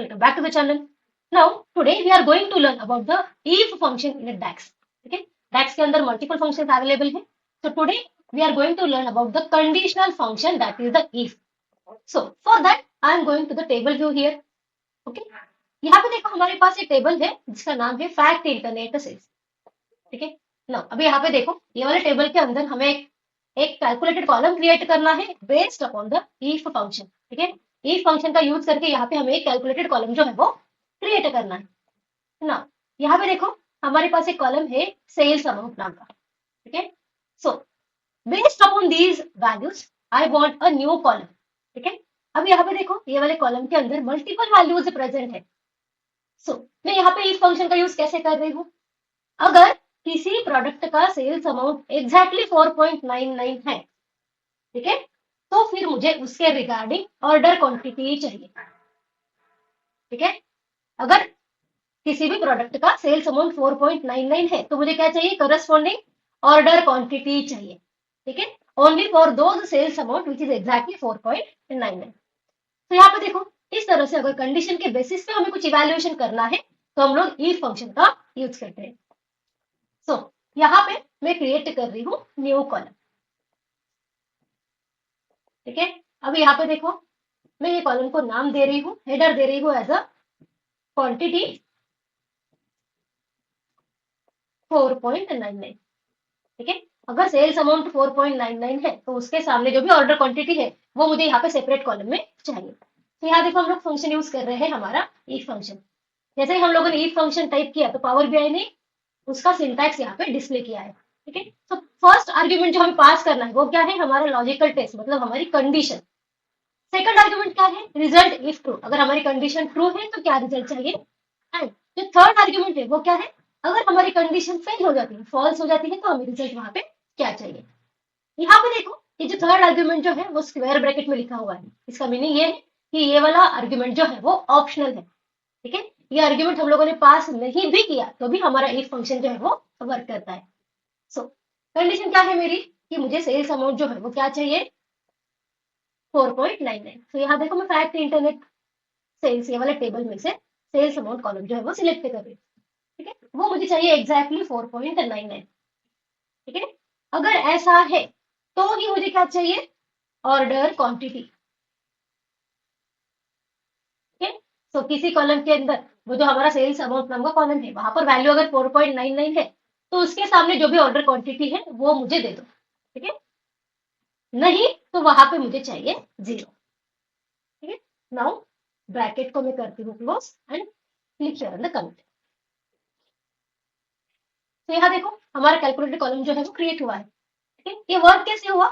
welcome back to the channel. Now, today we are going to learn about the if function in a DAX. Okay, DAX के अंदर multiple functions available है. So today we are going to learn about the conditional function, that is the if. So for that I am going to the table view here. Okay, यहाँ पे देखो हमारे पास एक table है जिसका नाम है फैक्ट इंटरनेट सेल्स. ठीक है ना. अभी यहाँ पे देखो ये वाले टेबल के अंदर हमें एक कैलकुलेटेड कॉलम क्रिएट करना है based upon the if function. ठीक है, इफ फंक्शन का यूज करके यहाँ पे हमें एक कैलकुलेटेड कॉलम जो है वो क्रिएट करना है ना. यहाँ पे देखो हमारे पास एक कॉलम है सेल्स अमाउंट नाम का. ठीक है, so based upon these values I want a new column. ठीक है, अब यहाँ पे देखो ये वाले कॉलम के अंदर मल्टीपल वैल्यूज प्रेजेंट है. सो मैं यहाँ पे इफ फंक्शन का यूज कैसे कर रही हूँ. अगर किसी प्रोडक्ट का सेल्स अमाउंट एग्जैक्टली 4.99 है, ठीक है, तो फिर मुझे उसके रिगार्डिंग ऑर्डर क्वांटिटी चाहिए. ठीक है, अगर किसी भी प्रोडक्ट का सेल्स अमाउंट 4.99 है तो मुझे क्या चाहिए, करस्पॉन्डिंग ऑर्डर क्वांटिटी चाहिए. ठीक है, only for those cells amount which is exactly 4.99. तो यहाँ पे देखो इस तरह से अगर कंडीशन के बेसिस पे हमें कुछ इवैल्यूएशन करना है तो हम लोग इफ फंक्शन का यूज करते हैं. सो यहाँ पे मैं क्रिएट कर रही हूँ न्यू कॉलम. ठीक है, अब यहाँ पे देखो मैं ये कॉलम को नाम दे रही हूँ, हेडर दे रही हूँ एज अ क्वांटिटी 4.99. ठीक है, अगर सेल्स अमाउंट 4.99 है तो उसके सामने जो भी ऑर्डर क्वांटिटी है वो मुझे यहाँ पे सेपरेट कॉलम में चाहिए. तो यहाँ देखो हम लोग फंक्शन यूज कर रहे हैं हमारा इफ फंक्शन. जैसे ही हम लोगों ने इफ फंक्शन टाइप किया तो पावर बीआई ने उसका सिंटैक्स यहाँ पे डिस्प्ले किया है. ठीक है, तो फर्स्ट आर्ग्यूमेंट जो हमें पास करना है वो क्या है, हमारा लॉजिकल टेस्ट मतलब हमारी कंडीशन. सेकंड आर्ग्यूमेंट क्या है, रिजल्ट इफ ट्रू. अगर हमारी कंडीशन ट्रू है तो क्या रिजल्ट चाहिए. एंड जो थर्ड आर्ग्यूमेंट है वो क्या है, अगर हमारी कंडीशन फेल हो जाती है, फॉल्स हो जाती है, तो हमें रिजल्ट वहां पे क्या चाहिए. यहाँ पे देखो ये जो थर्ड आर्ग्यूमेंट जो है वो स्क्वायर ब्रैकेट में लिखा हुआ है. इसका मीनिंग ये है कि ये वाला आर्ग्यूमेंट जो है वो ऑप्शनल है. ठीक है, ये आर्ग्यूमेंट हम लोगों ने पास नहीं भी किया तो भी हमारा इफ फंक्शन जो है वो वर्क करता है. सो कंडीशन क्या है मेरी कि मुझे सेल्स अमाउंट जो है वो क्या चाहिए, 4.99. तो यहाँ देखो मैं फैक्ट इंटरनेट सेल्स ये वाले टेबल में से सेल्स अमाउंट कॉलम जो है वो सिलेक्ट कर रही हूँ. ठीक है, वो मुझे चाहिए एग्जैक्टली 4.99. ठीक है, अगर ऐसा है तो ही मुझे क्या चाहिए, ऑर्डर क्वांटिटी. ठीक है, तो किसी कॉलम के अंदर वो जो हमारा सेल्स अमाउंट नाम का कॉलम है वहां पर वैल्यू अगर 4.99 है तो उसके सामने जो भी ऑर्डर क्वांटिटी है वो मुझे दे दो. ठीक है, नहीं तो वहां पे मुझे चाहिए 0. ठीक है, नाउ ब्रैकेट को मैं करती हूँ close and click here on the comment. तो यहाँ देखो हमारा कैलकुलेटेड कॉलम जो है वो क्रिएट हुआ है. ठीक है, ये वर्क कैसे हुआ,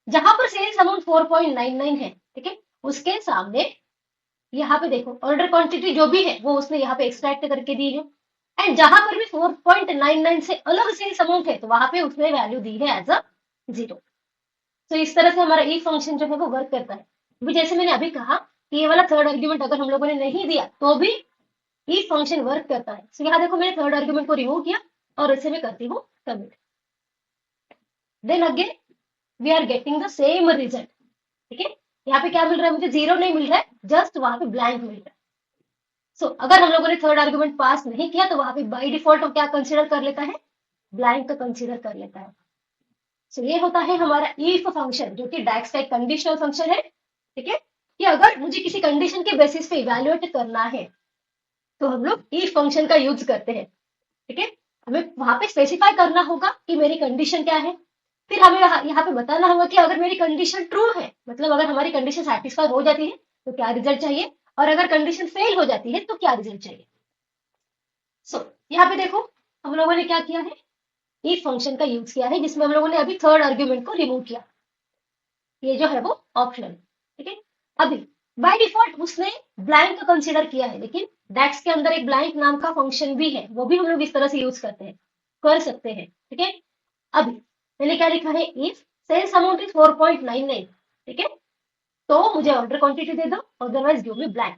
जहां पर सेल्स अमाउंट 4.99 है, ठीक है, उसके सामने यहाँ पे देखो ऑर्डर क्वांटिटी जो भी है वो उसने यहाँ पे एक्सट्रैक्ट करके दी है. एंड जहां पर भी 4.99 से अलग सेल्स अमाउंट है तो वहां पे उसने वैल्यू दी है एज अ 0. तो इस तरह से हमारा इफ फंक्शन जो है वो वर्क करता है. अभी जैसे मैंने अभी कहा कि ये वाला थर्ड आर्ग्यूमेंट अगर हम लोगों ने नहीं दिया तो भी इफ फंक्शन वर्क करता है. तो यहाँ देखो मैंने थर्ड आर्ग्यूमेंट को रिमूव किया और इसे मैं करती हूँ submit. Then again we are getting the same result. ठीक है, यहाँ पे क्या मिल रहा है, मुझे 0 नहीं मिल रहा है, जस्ट वहां पे ब्लैंक मिल रहा है. सो अगर हम लोगों ने थर्ड आर्ग्यूमेंट पास नहीं किया तो वहां पे बाय डिफॉल्ट क्या कंसीडर कर लेता है, ब्लैंक का कंसीडर कर लेता है. सो ये होता है हमारा इफ फंक्शन जो कि डैक्स का एक कंडीशनल फंक्शन है. ठीक है, कि अगर मुझे किसी कंडीशन के बेसिस पे इवैल्यूएट करना है तो हम लोग इफ फंक्शन का यूज करते हैं. ठीक है, हमें वहां पे स्पेसिफाई करना होगा कि मेरी कंडीशन क्या है. फिर हमें यहाँ पे बताना होगा कि अगर मेरी कंडीशन ट्रू है, मतलब अगर हमारी कंडीशन सेटिस्फाई हो जाती है तो क्या रिजल्ट चाहिए, और अगर कंडीशन फेल हो जाती है तो क्या रिजल्ट चाहिए. सो यहाँ पे देखो हम लोगों ने क्या किया है, इफ फंक्शन का यूज किया है जिसमें हम लोगों ने अभी थर्ड आर्ग्यूमेंट को रिमूव किया. ये जो है वो ऑप्शनल. ठीक है, अभी बाय डिफॉल्ट उसने ब्लैंक का कंसीडर किया है, लेकिन डैक्स के अंदर एक ब्लैंक नाम का फंक्शन भी है, वो भी हम लोग इस तरह से यूज करते हैं, कर सकते हैं. ठीक है, अभी मैंने क्या लिखा है, इफ सेल्स अमाउंट इज 4.99. ठीक है, तो मुझे ऑर्डर क्वांटिटी दे दो, अदरवाइज गिव मी ब्लैंक.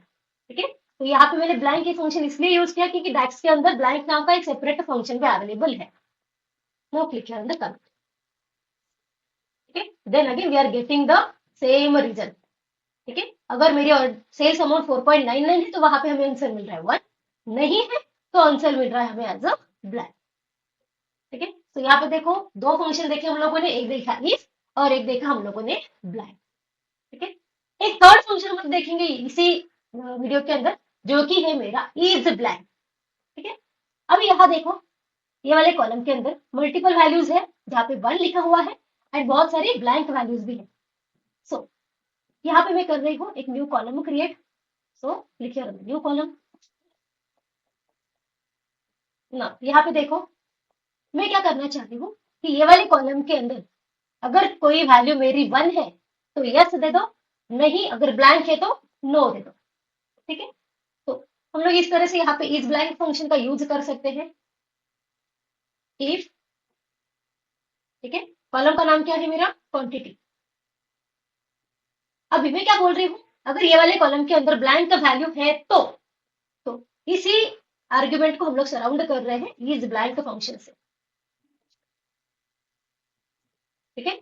ठीक है, तो यहाँ पे मैंने ब्लैंक ये फंक्शन इसलिए यूज किया क्योंकि डैक्स के अंदर ब्लैंक नाम का एक सेपरेट फंक्शन भी अवेलेबल है. No click here on the comment. Okay, then again we are getting the same result. ठीक है, अगर मेरी सेल्स अमाउंट 4.99 है तो वहां पे हमें आंसर मिल रहा है 1, नहीं है तो आंसर मिल रहा है हमें एज अ ब्लैंक। ठीक है, तो यहाँ पे देखो दो फंक्शन देखे हम लोगों ने, एक देखा इफ और एक देखा हम लोगों ने ब्लैंक। ठीक है, एक थर्ड फंक्शन हम लोग देखेंगे इसी वीडियो के अंदर, जो कि है मेरा इज ब्लैंक। ठीक है, अब यहाँ देखो ये वाले कॉलम के अंदर मल्टीपल वैल्यूज है, जहाँ पे 1 लिखा हुआ है एंड बहुत सारी ब्लैंक वैल्यूज भी है। सो यहाँ पे मैं कर रही हूँ एक न्यू कॉलम क्रिएट। सो लिखिए न्यू कॉलम ना। यहाँ पे देखो मैं क्या करना चाहती हूँ कि ये वाले कॉलम के अंदर अगर कोई वैल्यू मेरी 1 है तो यस दे दो, नहीं अगर ब्लैंक है तो नो दे दो। ठीक है, तो हम लोग इस तरह से यहाँ पे इज ब्लैंक फंक्शन का यूज कर सकते हैं। इफ, ठीक है, कॉलम का नाम क्या है मेरा, क्वांटिटी। अभी मैं क्या बोल रही हूँ, अगर ये वाले कॉलम के अंदर ब्लैंक का वैल्यू है तो इसी आर्ग्यूमेंट को हम लोग सराउंड कर रहे हैं इज ब्लैंक फंक्शन से। ठीक है,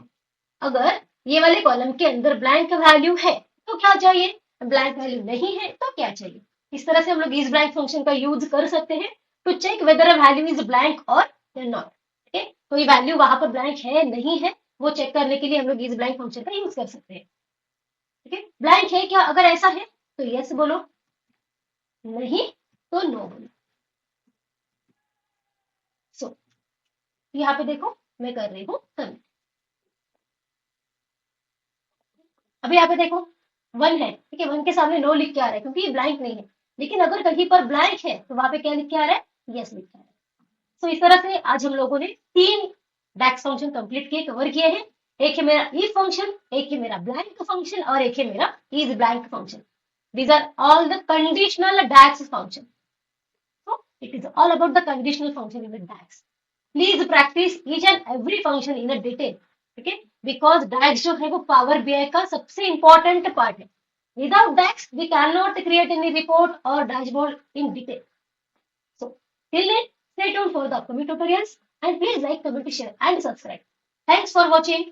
अगर ये वाले कॉलम के अंदर ब्लैंक वैल्यू है तो क्या चाहिए, ब्लैंक वैल्यू नहीं है तो क्या चाहिए। इस तरह से हम लोग इस ब्लैंक फंक्शन का यूज कर सकते हैं to check whether a value is blank और नॉट। ठीक है, कोई वैल्यू वहां पर ब्लैंक है नहीं है वो चेक करने के लिए हम लोग इस ब्लैंक फंक्शन का यूज कर सकते हैं। ठीक है, ब्लैंक है क्या, अगर ऐसा है तो यस बोलो, नहीं तो नो बोलो। सो यहाँ पे देखो मैं कर रही हूँ सबमिट। अभी यहाँ पे देखो 1 है, ठीक है, 1 के सामने नो लिख के आ रहा है क्योंकि ये ब्लैंक नहीं है। लेकिन अगर कहीं पर ब्लैंक है तो वहां पे क्या लिख के आ रहा है, यस लिख के आ रहा है। सो इस तरह से आज हम लोगों ने 3 डैक्स फंक्शन कंप्लीट किए, कवर किए हैं। एक है मेरा if फंक्शन, एक है मेरा ब्लैंक फंक्शन और एक है मेरा is blank function. These are all the conditional DAX function. So it is all about the conditional function in the DAX. Please practice each and every function in a detail. ठीक है, because DAX जो है वो power BI का सबसे important part है। Without DAX we cannot create any report or dashboard in detail. So till then, stay tuned for the upcoming tutorials and please like, comment, share and subscribe. Thanks for watching.